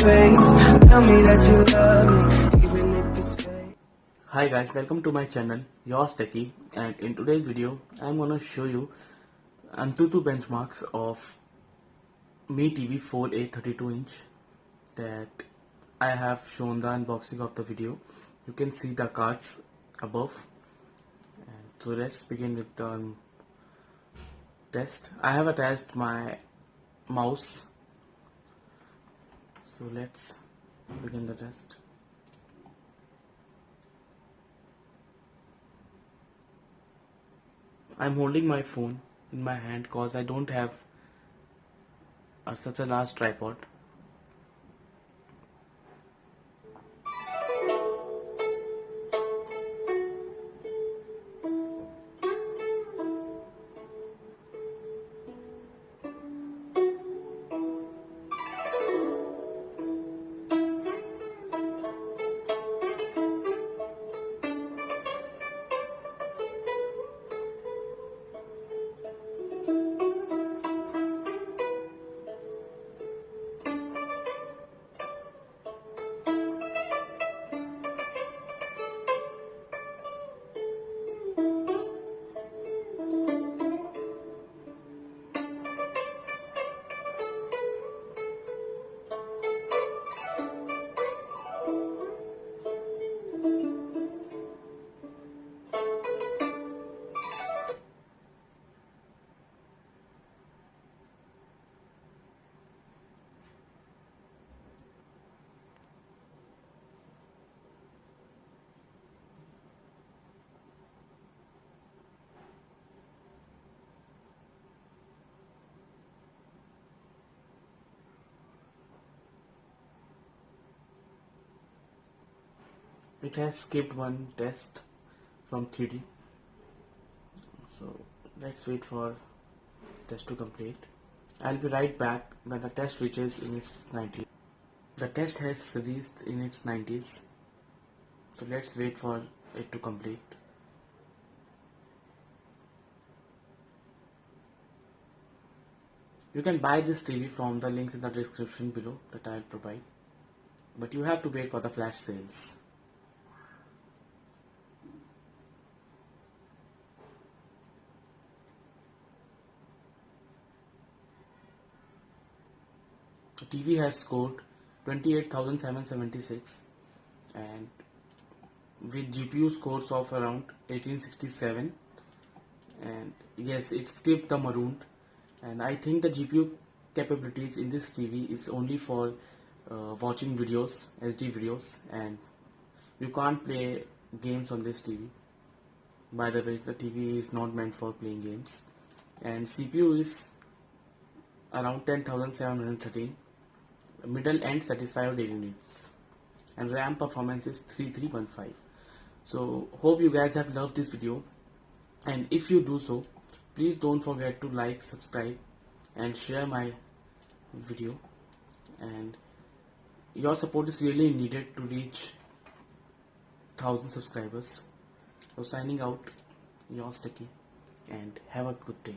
face. Tell me that you love me, even if it's fake. Hi guys, welcome to my channel, Yourz Techy, and in today's video I'm gonna show you Antutu benchmarks of MiTV 4A 32-inch that I have shown the unboxing of the video. You can see the cards above. And so let's begin with the test. I have attached my mouse, so let's begin the test. I'm holding my phone in my hand because I don't have such a large tripod. It has skipped one test from 3D, so let's wait for test to complete. I'll be right back when the test reaches in its 90s. The test has reached in its 90s, so let's wait for it to complete. You can buy this TV from the links in the description below that I'll provide, but you have to wait for the flash sales. The TV has scored 28,776 and with GPU scores of around 1867, and yes, it skipped the marooned, and I think the GPU capabilities in this TV is only for watching videos, HD videos, and you can't play games on this TV. By the way, the TV is not meant for playing games, and CPU is around 10,713. Middle end satisfy your daily needs, and RAM performance is 3315. So hope you guys have loved this video, and if you do so, please don't forget to like, subscribe and share my video, and your support is really needed to reach 1000 subscribers. So signing out, Yourz Techy, and have a good day.